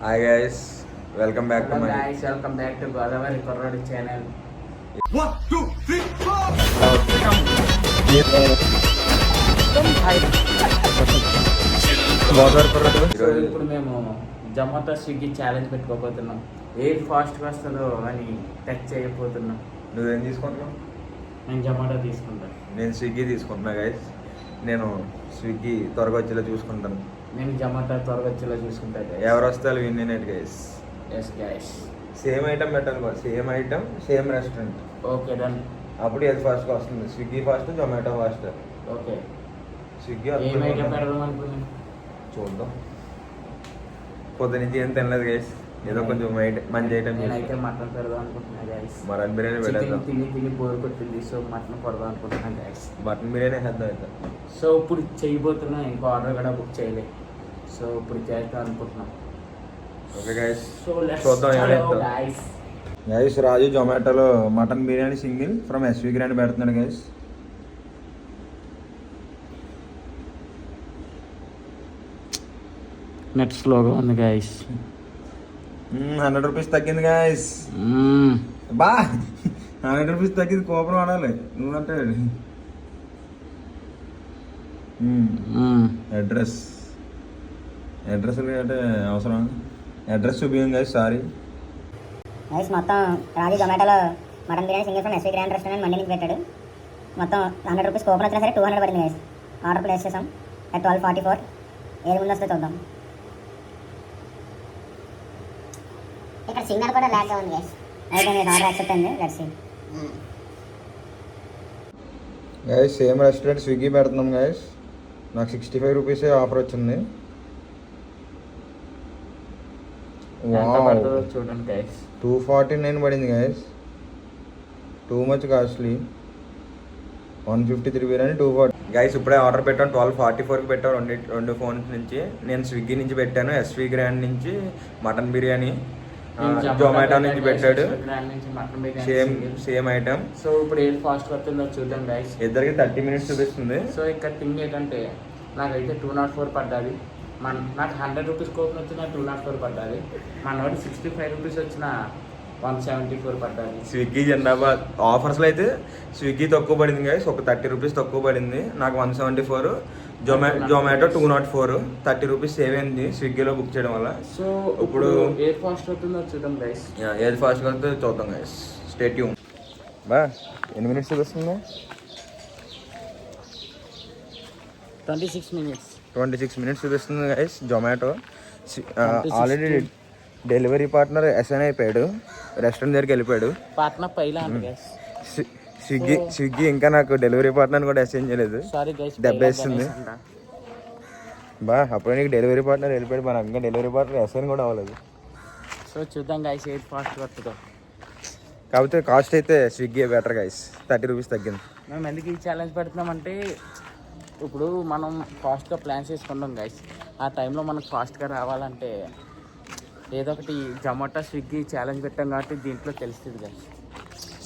Hi guys, welcome back to my guys, welcome back to Godavari Korrodi channel. 1, 2, 3, 4. So ఇప్పుడు మేము Zomato Swiggy challenge పెట్టుకోబోతున్నాం. ఏది ఫాస్ట్గా వస్తుందో అని టచ్ చేయబోతున్నాం. నువ్వేం తీసుకుంటున్నావు? నేను జొమాటో తీసుకుంటాను. నేను స్విగ్గీ తీసుకుంటున్నా గైస్. నేను స్విగ్గీ త్వరగా వచ్చేలా చూసుకుంటాను. నేను జొమాటో త్వరగా వచ్చేలా చూసుకుంటాను. ఎవరు వస్తారు win guys. Yes guys, same item పెట్టాలి boss. Same item same restaurant. Okay done. అప్పుడు ఏది ఫాస్ట్గా వస్తుంది? Swiggy fast, Zomato fast. Okay, Swiggy ఏం ఐటమ్ పెడదాం అనుకున్నాను. చూద్దాం. పొద్దు నుంచి ఏం తినలేదు గైస్. ఏదో కొంచెం మంచి ఐటమ్. నేనైతే మటన్ పెడదాం అనుకుంటున్నా గైస్. మటన్ బిర్యానీ పెట్టేద్దాం. తిని బోర్ కొట్టింది, సో మటన్ పెడదాం అనుకుంటున్నాను గైస్. మటన్ బిర్యానీ వేద్దాం అయితే. సో ఇప్పుడు చేయబోతున్నా, ఇంకో ఆర్డర్ కూడా బుక్ చేయలేదు. సో ఇప్పుడు చేద్దాం అనుకుంటున్నాం. ఓకే గైస్, సో చూద్దాం ఏమైతే. గైస్, గైస్ రాజు జొమాటోలో mutton biryani single from SV grand పెడుతున్నాడు గైస్. నెట్ స్లోగా ఉంది గైస్. 100 రూపీస్ తగ్గింది గైస్. బా 100 రూపీస్ తగ్గింది. కోపం ఆడాలి నువ్వంటే. అడ్రస్ అంటే అవసరం. అడ్రస్ చూపించాం గైస్. సారీ గైస్, మొత్తం రాజు జొమాటోలో mutton biryani single from SV grand restaurant Mandi నుంచి పెట్టాడు. మొత్తం 100 రూపీస్ కూపన్ వచ్చినా సరే 200 పడింది గైస్. ఆర్డర్ ప్లేస్ చేసాం at 12:44. ఏది ముందు వస్తే చూద్దాం. ఇక్కడ సిగ్నల్ కూడా ల్యాగ్గా ఉంది గైస్. అయితే నేను ఆర్డర్ యాక్సెప్ట్ అయింది. Let's see. Guys same restaurant Swiggy పెడుతున్నాం గైస్. నాకు 65 రూపీసే ఆఫర్ వచ్చింది. చూడండి గైస్, 249 పడింది guys. Too much costly. 153 biryani 240 guys. ఇప్పుడే ఆర్డర్ పెట్టాను. 12:44కి పెట్టాను. రెండు ఫోన్స్ నుంచి. నేను స్విగ్గీ నుంచి పెట్టాను. ఎస్వి గ్రాండ్ నుంచి మటన్ బిర్యానీ, జొమాటో నుంచి పెట్టాడు. Same item. సో ఇప్పుడు ఏది ఫాస్ట్ వస్తుందో చూద్దాం గైస్. ఇద్దరికి 30 మినిట్స్ చూపిస్తుంది. సో ఇక్కడ థింగ్ ఏంటంటే నాకైతే 204 పడ్డది. నాకు 100 రూపీస్ కూపన్ వచ్చిన 204 పడ్డది. మనోడి 65 రూపీస్ వచ్చిన 174 పడ్డది. స్విగ్గీ జిందాబాద్. ఆఫర్స్లో అయితే స్విగ్గీ తక్కువ పడింది గైస్. ఒక 30 రూపీస్ తక్కువ పడింది. నాకు 174. జొమాటో 204. 30 రూపీస్ సేవ్ అయింది స్విగ్గీలో బుక్ చేయడం వల్ల. సో ఇప్పుడు ఏది ఫాస్ట్ అవుతుందో చూద్దాం గైస్. ఏది ఫాస్ట్గా వస్తుందో చూద్దాం గైస్. Stay tune. బా ఎన్ని మినిట్స్ చూపిస్తుంది? 26 మినిట్స్. 26 మినిట్స్ చూపిస్తుంది guys. Zomato already delivery partner assign అయిపోయాడు. రెస్టారెంట్ దగ్గరికి వెళ్ళిపోయాడు. పార్ట్నర్ పైలా అంట గైస్. స్విగ్గీ ఇంకా నాకు డెలివరీ పార్ట్నర్ కూడా అసైన్ చేయలేదు. సారీ గైస్, దెబ్బేస్తుంది. బా అప్పుడే నీకు డెలివరీ పార్ట్నర్ వెళ్ళిపోయాడు. మన ఇంకా డెలివరీ పార్ట్నర్ అసైన్ కూడా అవ్వలేదు. సో చూద్దాం గైస్ ఏది ఫాస్ట్ వస్తుందో. కాకపోతే కాస్ట్ అయితే స్విగ్గీ బెటర్ గైస్. 30 రూపీస్ తగ్గింది. మేము ఎందుకు ఈ ఛాలెంజ్ పెడుతున్నామంటే ఇప్పుడు మనం ఫాస్ట్గా ప్లాన్స్ చేసుకుంటాం గైస్. ఆ టైంలో మనకు ఫాస్ట్గా రావాలంటే ఏదో ఒకటి జొమాటో స్విగ్గీ ఛాలెంజ్ పెట్టాం కాబట్టి దీంట్లో తెలుస్తుంది గైస్.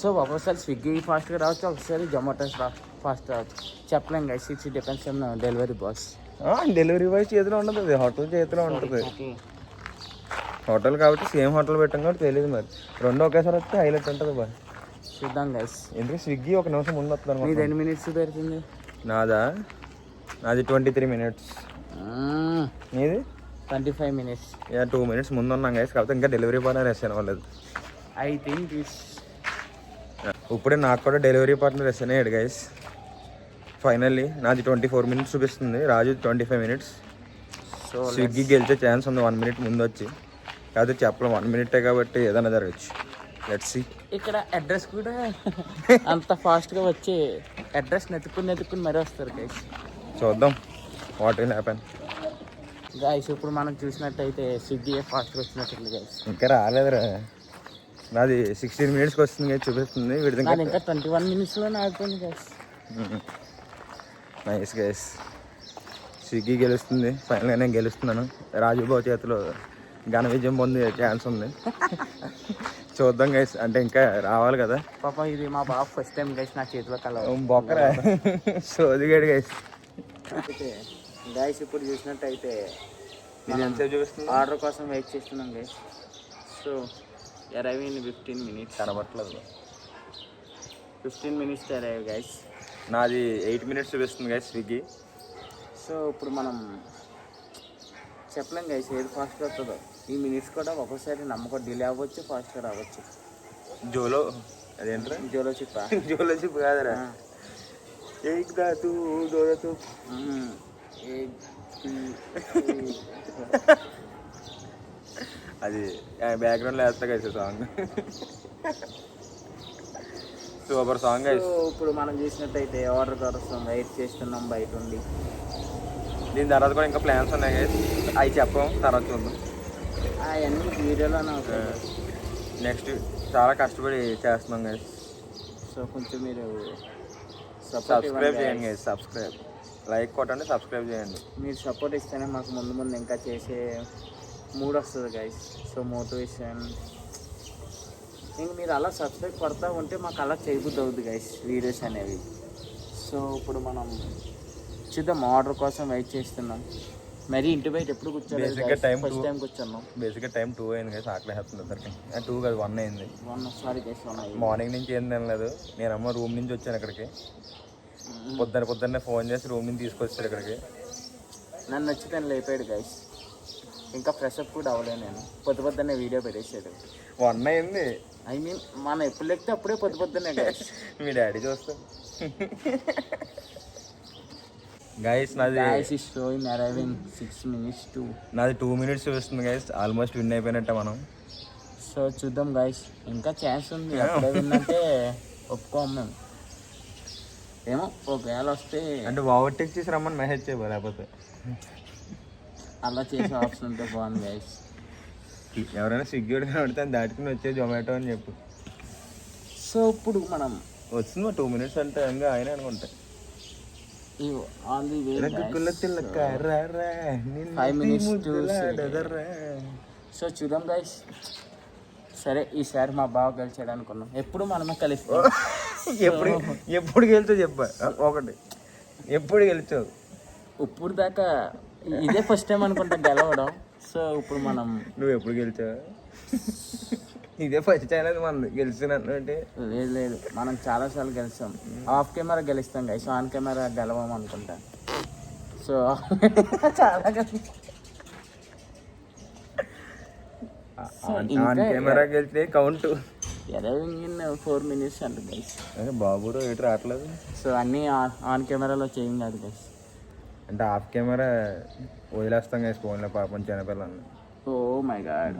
సో ఒక్కోసారి స్విగ్గీ ఫాస్ట్గా రావచ్చు, ఒకసారి జొమాటో ఫాస్ట్ రావచ్చు. చెప్పలేం guys. It's depends on delivery boys. Delivery boy చేతిలో ఉండదు, అది హోటల్ చేతిలో ఉంటుంది. హోటల్ కాబట్టి సేమ్ హోటల్ పెట్టాం కాబట్టి తెలియదు. మరి రెండు ఒకేసారి వస్తే హైలైట్ ఉంటుంది బాయ్. చూద్దాం గైస్. ఎందుకంటే స్విగ్గీ ఒక నిమిషం ముందు వస్తుంది. నీది ఎన్ని మినిట్స్ పెడుతుంది? నాది 23 మినిట్స్. నీది 25 మినిట్స్. 2 మినిట్స్ ముందు ఉన్నాం గైస్. కాకపోతే ఇంకా డెలివరీ పార్ట్నర్ అసైన్ అవ్వలేదు. ఐ థింక్ ఇప్పుడే నాకు కూడా డెలివరీ పార్ట్నర్ అసైన్ అయ్యాడు గైస్. ఫైనల్లీ నాది 24 మినిట్స్ చూపిస్తుంది. రాజు 25 మినిట్స్. సో స్విగ్గీ గెలిచే ఛాన్స్ ఉంది 1 మినిట్ ముందు వచ్చి. కాకపోతే చెప్పలేం, 1 మినిటే కాబట్టి ఏదైనా జరగచ్చు. Let's see. ఇక్కడ అడ్రస్ కూడా అంత ఫాస్ట్గా వచ్చి అడ్రస్ నెతుక్కుని మరీ వస్తారు గైస్. చూద్దాం వాట్ విల్ హ్యాపెన్. గైస్ ఇప్పుడు మనం చూసినట్టయితే స్విగ్గీ ఫాస్ట్గా వచ్చినట్టుంది గైస్. ఇంకా రాలేదురా. నాది 16 మినిట్స్కి వస్తుంది గైస్ చూపిస్తుంది. వీడిది ఇంకా 21 మినిట్స్లోనే ఆగిపోయింది గైస్. Nice guys. స్విగ్గీ గెలుస్తుంది. ఫైనల్గా నేను గెలుస్తున్నాను. రాజుబాబు చేతిలో ఘన విజయం పొందే ఛాన్స్ ఉంది. చూద్దాం గైస్. అంటే ఇంకా రావాలి కదా. పాపం ఇది మా బాబు ఫస్ట్ టైం గైస్ నా చేతిలో బొక్కరా సోదిగాడు గైస్. గైస్ ఇప్పుడు చూసినట్టయితే ఇది ఎంతసేపు చూపిస్తుంది? ఆర్డర్ కోసం వెయిట్ చేస్తున్నాం guys. So arrive in 15 minutes. కనబట్టలేదు. 15 minutes arrive guys. నాది 8 minutes చూపిస్తుంది గైస్ స్విగ్గీ. సో ఇప్పుడు మనం చెప్పలేం గైస్ ఏది ఫాస్ట్గా వస్తుందో. ఈ మినిట్స్ కూడా ఒక్కోసారి నమ్మకం డిలే అవ్వచ్చు, ఫాస్ట్గా రావచ్చు. జోలో అదేంట్రా? జోలో చిప్పా? జోలో చిప్ కాదురా. ఏక్ తూ జోలో తూ. అది బ్యాక్గ్రౌండ్లో వేస్తా guys song. Super song guys. So ఇప్పుడు మనం చూసినట్టయితే ఆర్డర్ కోసం వెయిట్ చేస్తున్నాం బయట ఉండి. దీని తర్వాత కూడా ఇంకా ప్లాన్స్ ఉన్నాయి గైస్, అవి చెప్పం, తర్వాత చూద్దాం. అవన్నీ వీడియోలోనే అవుతాయి. నెక్స్ట్ చాలా కష్టపడి చేస్తున్నాం గైస్. సో కొంచెం మీరు సబ్స్క్రైబ్ చేయండి గైస్. సబ్స్క్రైబ్, లైక్ కొట్టండి, సబ్స్క్రైబ్ చేయండి. మీరు సపోర్ట్ ఇస్తేనే మాకు ముందు ముందు ఇంకా చేసే మూడ్ వస్తుంది గైస్. సో మోటివేషన్ ఇంక మీరు అలా సబ్స్క్రైబ్ కొడతా ఉంటే మాకు అలా చేయబుద్ధి అవుతుంది గైస్ వీడియోస్ అనేవి. సో ఇప్పుడు మనం చూద్దాం, ఆర్డర్ కోసం వెయిట్ చేస్తున్నాం. మరి ఇంటి బయట ఎప్పుడు కూర్చోలేదు, బేసిక్గా టైం ఫస్ట్ టైం కూర్చున్నాం. బేసిక్గా టైం 2 అయింది గైస్. ఆకలి వేస్తుంది అందరికి. 2 కాదు 1 అయింది. సారీ గైస్, మార్నింగ్ నుంచి ఏం తినలేదు. నేనమ్మ రూమ్ నుంచి వచ్చాను ఇక్కడికి. పొద్దున్నే ఫోన్ చేసి రూమ్ నుంచి తీసుకొచ్చారు ఇక్కడికి. నన్ను వచ్చి తను లేపాడు గైస్. ఇంకా ఫ్రెష్ అప్ కూడా అవ్వలేదు నేను. పొద్దున్నే వీడియో పెట్టేసాడు. 1 అయింది. ఐ మీన్ మనం ఎప్పుడు లెక్కితే అప్పుడే పొద్దున్నే గైస్. మీ డాడీ చూస్తాం గైస్. నాది guys is showing arriving 6 minutes to. నాది 2 minutes చూపిస్తుంది గైస్. ఆల్మోస్ట్ విన్ అయిపోయినట్టే మనం. సో చూద్దాం గైస్, ఇంకా ఛాన్స్ ఉంది. అప్పుడే విన్నంటే ఒప్పుకోం మేము. ఏమో ఒకవేళ వస్తే అంటే ఓవర్టేక్ చేసి రమ్మని మెసేజ్ చేయబో, లేకపోతే అలా చేసే ఆప్షన్ ఉంటే బాగుంది గైస్. ఎవరైనా స్విగ్గీ కనబడితే దాటుకుని వచ్చే జొమాటో అని చెప్పు. సో ఇప్పుడు మనం వస్తుంది 2 minutes అంటే ఇంకా ఆయన అనుకుంటా. On the way 5 minutes to. So చూద్దాం గైస్. సరే ఈసారి మా బావ గెలిచాడు అనుకున్నాం. ఎప్పుడు మనమే కలుస్తాం. ఎప్పుడు గెలుచావు చెప్ప ఒకటి. ఎప్పుడు గెలిచావు? ఇప్పుడు దాకా ఇదే ఫస్ట్ టైం అనుకుంటా గెలవడం. సో ఇప్పుడు మనం నువ్వు ఎప్పుడు గెలిచావు? ఇదే ఫస్ట్ అయినది మనది గెలిచినట్టు. లేదు మనం చాలాసార్లు గెలిచాం. ఆఫ్ కెమెరా గెలుస్తాం గైస్, ఆన్ కెమెరా గెలవం అనుకుంటా. సో చాలా ఆన్ కెమెరా గెలిస్తే కౌంట్ అరైవింగ్ ఇన్ 4 minutes అంట గైస్. బాబు ఎటు రావట్లేదు. సో అన్నీ ఆన్ కెమెరాలో చేయింగ్ కాదు గైస్. అంటే ఆఫ్ కెమెరా వదిలేస్తాం గైస్ ఫోన్లో పాపం చిన్నపిల్లల్ని. Oh my God.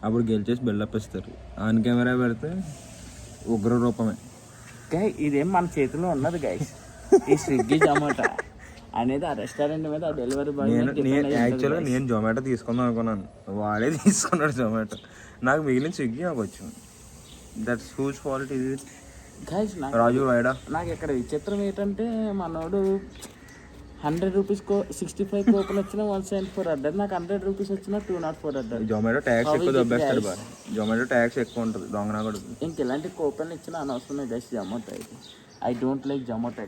అప్పుడు గెలిచేసి బిల్డప్ ఇస్తారు. ఆన్ కెమెరా పెడితే ఉగ్ర రూపమే. గై ఇదేం మన చేతిలో ఉన్నది గైస్. ఈ స్విగ్గీ జొమాటో అనేది ఆ రెస్టారెంట్ మీద ఆ డెలివరీ బాయ్. యాక్చువల్గా నేను జొమాటో తీసుకుందాం అనుకున్నాను, వాడే తీసుకున్నాడు జొమాటో. నాకు మిగిలిన స్విగ్గీ నాకు వచ్చింది. దట్స్ హూజ్ ఫాల్ట్ ఇది గైస్. రాజు వాడా. నాకు ఇక్కడ విచిత్రం ఏంటంటే మనోడు 100 rupees 65 కూపన్ వచ్చిన 174 అడ్డారు. నాకు 100 rupees వచ్చిన 204 అడ్డారు. జొమాటో ట్యాక్స్ ఎక్కువ దొబ్బేస్తాడు బా. జొమాటో ట్యాక్స్ ఎక్కువ ఉంటుంది, దొంగనా కూడా. ఇంక ఇలాంటి కూపన్ ఇచ్చిన అనవసరమే గైస్ జొమాటో అయితే. I don't like Zomato.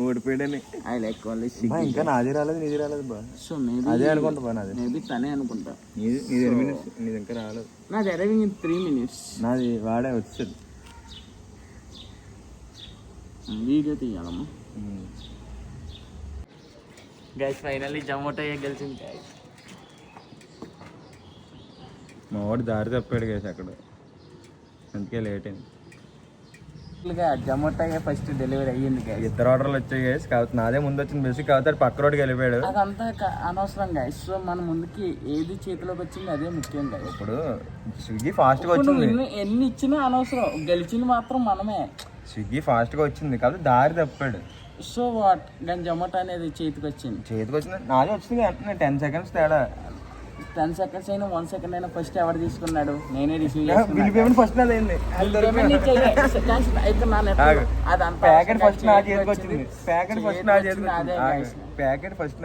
ఓడిపోయాడని. ఐ లైక్ ఓన్లీ బా. స్విగ్గీ. ఇంకా నాది రాలేదు, నీది రాలేదు బా. సో మేబీ అదే అనుకుంటా బా. నాది మేబీ తనే అనుకుంటా. నీది 8 minutes, నీది ఇంకా రాలేదు. నాది అరైవింగ్ ఇన్ 3 minutes. నాది వాడే వచ్చాడు. వీడియో తీయాలమ్మా గైస్. ఫైనల్లీ జొమాటో గెలిచింది గైస్. మా వాడు దారి తప్పాడు గైస్ అక్కడ, అందుకే లేట్ అయింది. జొమాటో ఫస్ట్ డెలివరీ అయ్యింది గైస్. 2 ఆర్డర్లు వచ్చాయి గైస్. కాబట్టి నాదే ముందు వచ్చింది బేసిక్. కాబట్టి పక్క రోడ్కి వెళ్ళిపోయాడు. అదంతా అనవసరం గైస్. సో మన ముందుకి ఏది చేతిలోకి వచ్చింది అదే ముఖ్యం గైస్. ఇప్పుడు స్విగ్గీ ఫాస్ట్గా వచ్చింది. ఎన్ని ఇచ్చినా అనవసరం, గెలిచింది మాత్రం మనమే. స్విగ్గీ ఫాస్ట్గా వచ్చింది కాబట్టి దారి తప్పాడు. సో వాట్ కానీ జొమాటో అనేది చేతికి వచ్చింది. నాదే వచ్చింది వెంటనే 10 seconds తేడా. 10 seconds అయినా 1 second అయినా ఫస్ట్ ఎవరు తీసుకున్నాడు? నేనే రిసీవ్ బిల్ పేమెంట్ ఫస్ట్ నాది అయింది. ప్యాకెట్ ఫస్ట్ నా చేతికి వచ్చింది. ప్యాకెట్ ఫస్ట్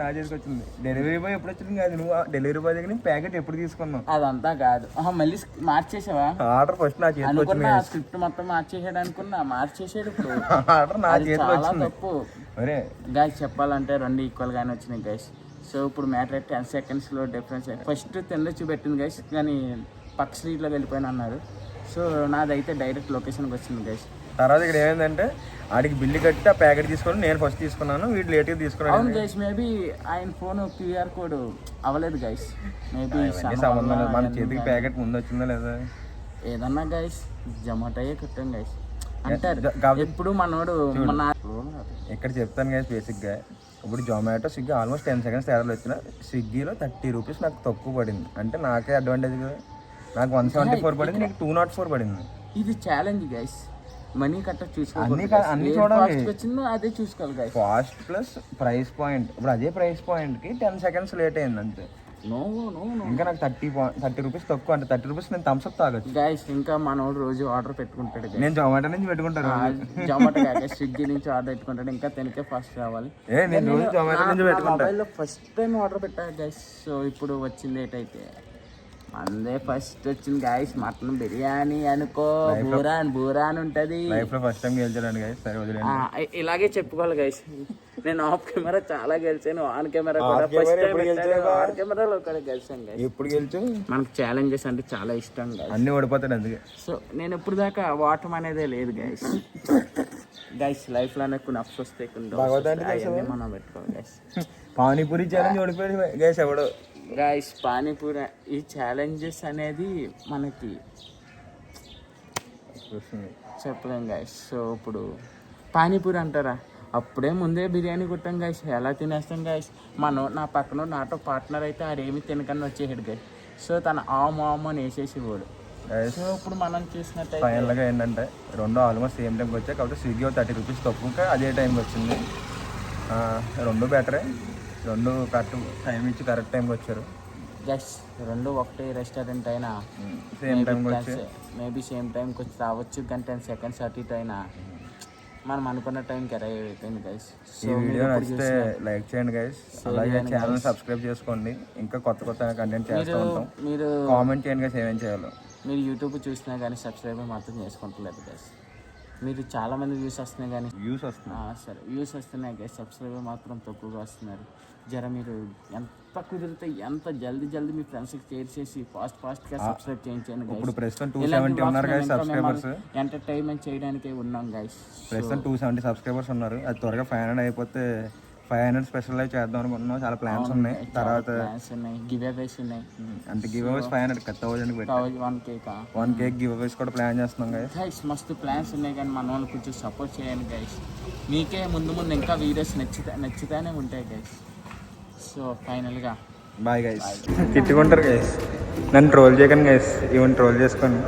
నా చేతికి వచ్చింది. డెలివరీ బాయ్ ఎప్పుడు వచ్చింది కాదు, నువ్వు డెలివరీ బాయ్ దగ్గర ప్యాకెట్ ఎప్పుడు తీసుకున్నావు? అదంతా కాదు. మళ్ళీ మార్చేసావా? ఆర్డర్ ఫస్ట్ నా చేతికి వచ్చింది. స్క్రిప్ట్ మొత్తం మార్చేసాడు అనుకున్నా, మార్చేసాడు. ఇప్పుడు ఆర్డర్ నా చేతికి వచ్చింది. తప్పు గైస్. చెప్పాలంటే 2 ఈక్వల్ గానే వచ్చినాయి గైస్. సో ఇప్పుడు మ్యాటర్ 10 సెకండ్స్లో డిఫరెన్స్. ఫస్ట్ 10 చూపెట్టింది గైస్, కానీ పక్క స్ట్రీట్లో వెళ్ళిపోయిన అన్నారు. సో నాదైతే డైరెక్ట్ లొకేషన్కి వచ్చింది గైస్. తర్వాత ఇక్కడ ఏమైందంటే ఆడికి బిల్లు కట్టి ఆ ప్యాకెట్ తీసుకొని నేను ఫస్ట్ తీసుకున్నాను, వీడు లేట్గా తీసుకున్నాను. అవును గైస్, మేబీ ఆయన ఫోన్ QR కోడ్ అవ్వలేదు గైస్. మేబీ సంబంధం లేదు, మన చేతికి ప్యాకెట్ ముందు వచ్చిందా లేదా ఏదన్నా గైస్ జొమాటోయే కొట్టాం గైస్ అంటారు. ఇప్పుడు మనోడు మన ఇక్కడ చెప్తాను గైస్ బేసిక్గా. ఇప్పుడు జొమాటో స్విగ్గీ ఆల్మోస్ట్ 10 సెకండ్స్ తేడాలు వచ్చిన స్విగ్గీలో 30 రూపీస్ నాకు తక్కువ పడింది. అంటే నాకే అడ్వాంటేజ్ కదా. నాకు 174 పడింది, నీకు 204 పడింది. ఇది ఛాలెంజ్ గైస్. మనీ కట్ట అన్ని చూసుకోవాలి, చూడాలి. వచ్చిందో అదే చూసుకోవాలి guys. Cost plus price point. ఇప్పుడు అదే ప్రైస్ పాయింట్కి 10 సెకండ్స్ లేట్ అయింది అంతే. నో ఇంకా నాకు 30 రూపీస్ తక్కువ. అంటే 30 రూపీస్ నేను థమ్స్ అప్ తాగొచ్చు. గైస్ ఇంకా మనోడు రోజు ఆర్డర్ పెట్టుకుంటాడు guys. నేను జొమాటో నుంచి పెట్టుకుంటాను. జొమాటో కాక స్విగ్గీ నుంచి ఆర్డర్ పెట్టుకుంటాడు. ఇంకా తనకే ఫస్ట్ రావాలి. నేను రోజు జొమాటో నుంచి పెట్టుకుంటాను. మొబైల్లో ఫస్ట్ టైం ఆర్డర్ పెట్టాను గైస్. సో ఇప్పుడు వచ్చింది ఏంటైతే మందే ఫస్ట్ వచ్చింది గైస్. మటన్ బిర్యానీ అనుకో, బూరా అని ఉంటది. లైఫ్ లో ఫస్ట్ టైం గెలిచాను గైస్. సరే వదిలేండి. ఇలాగే చెప్పుకోవాలి గైస్. నేను ఆఫ్ కెమెరా చాలా గెలిచాను, ఆన్ కెమెరా కూడా ఫస్ట్ టైం ఆన్ కెమెరాలో కూడా గెలిచాను గైస్. ఎప్పుడు గెలిచు? మనకు ఛాలెంజెస్ అంటే చాలా ఇష్టం గైస్. అన్ని ఓడిపోతాడు అందుకే. సో నేను ఇప్పుడు దాకా వాటం అనేదే లేదు గైస్. గైస్ లైఫ్ లోనే కొన్ని అప్స్ వస్తాయి, కొన్ని అవన్నీ మనం పెట్టుకోవాలి గైస్. పానీపూరి ఛాలెంజ్ ఓడిపోయాడు గైస్ ఎవడు. గైస్ పానీపూరి ఈ ఛాలెంజెస్ అనేది మనకి చెప్పలేం గైస్. సో ఇప్పుడు పానీపూరి అంటారా, అప్పుడే ముందే బిర్యానీ కొట్టాం గైస్. ఎలా తినేస్తాం గైస్. నా పక్కన నాతో పార్ట్నర్ అయితే ఆడేమి తినకన్నా వచ్చేసాడు గైస్. సో తన ఆమ్ అని వేసేసి పోడు. సో ఇప్పుడు మనం చూసినట్టయితే ఫైనల్గా ఏంటంటే రెండు ఆల్మోస్ట్ సేమ్ టైంకి వచ్చాయి. కాబట్టి స్విగ్గీ 30 రూపీస్ తక్కువ అదే టైంకి వచ్చింది. రెండు బెటరే, రెండు కరెక్ట్ టైం ఇచ్చి కరెక్ట్ టైంకి వచ్చారు గైస్. రెండు ఒకటే రెస్టారెంట్ అయినా సేమ్ టైంకి వచ్చి మేబీ సేమ్ టైంకి వచ్చి రావచ్చు, కానీ 10 సెకండ్స్ అటు ఇటు అయినా మనం అనుకున్న టైంకి అరైవ్ అయిపోయింది గైస్. ఈ వీడియో నచ్చితే లైక్ చేయండి గైస్. అలాగే ఛానల్ సబ్స్క్రైబ్ చేసుకోండి. ఇంకా కొత్త కంటెంట్ చేస్తూ ఉంటాం. మీరు కామెంట్ చేయండి గైస్ ఏమేం చేయాలో. మీరు యూట్యూబ్ చూసినా కానీ సబ్స్క్రైబ్ మాత్రం చేసుకుంటలేదు గైస్. మీరు చాలా మంది వ్యూస్ వస్తున్నాయి కానీ సరే వ్యూస్ వస్తున్నాయి గైస్, సబ్స్క్రైబర్ మాత్రం తక్కువగా వస్తున్నారు. జర మీరు ఎంత కుదిరితే ఎంత జల్దీ మీ ఫ్రెండ్స్కి షేర్ చేసి ఫాస్ట్గా సబ్స్క్రైబ్ చేయించండి గైస్. ఇప్పుడు ప్రస్తుతం 270 ఉన్నారు గైస్ సబ్స్క్రైబర్స్. ఎంటర్టైన్మెంట్ చేయడానికి ఉన్నాం గైస్. ప్రస్తుతం 270 సబ్స్క్రైబర్స్ ఉన్నారు. అది త్వరగా 500 అయిపోతే 500 స్పెషల్ లైవ్ చేద్దాం అనుకుంటున్నాం. చాలా ప్లాన్స్ ఉన్నాయి. తర్వాత గివ్ అవేస్ ఉన్నాయి. అంటే గివ్ అవేస్ 500 1K గివ్ అవేస్ కూడా ప్లాన్ చేస్తున్నాం గైస్. మస్తు ప్లాన్స్ ఉన్నాయి, కానీ మన వాళ్ళు కొంచెం సపోర్ట్ చేయండి గైస్. మీకే ముందు ఇంకా వీడియోస్ నచ్చుతానే ఉంటాయి గైస్. సో ఫైనల్గా బాయ్ గైస్. తిట్టుకుంటారు గైస్, నన్ను ట్రోల్ చేయకండి గైస్, ఈవెన్ ట్రోల్ చేసుకోండి.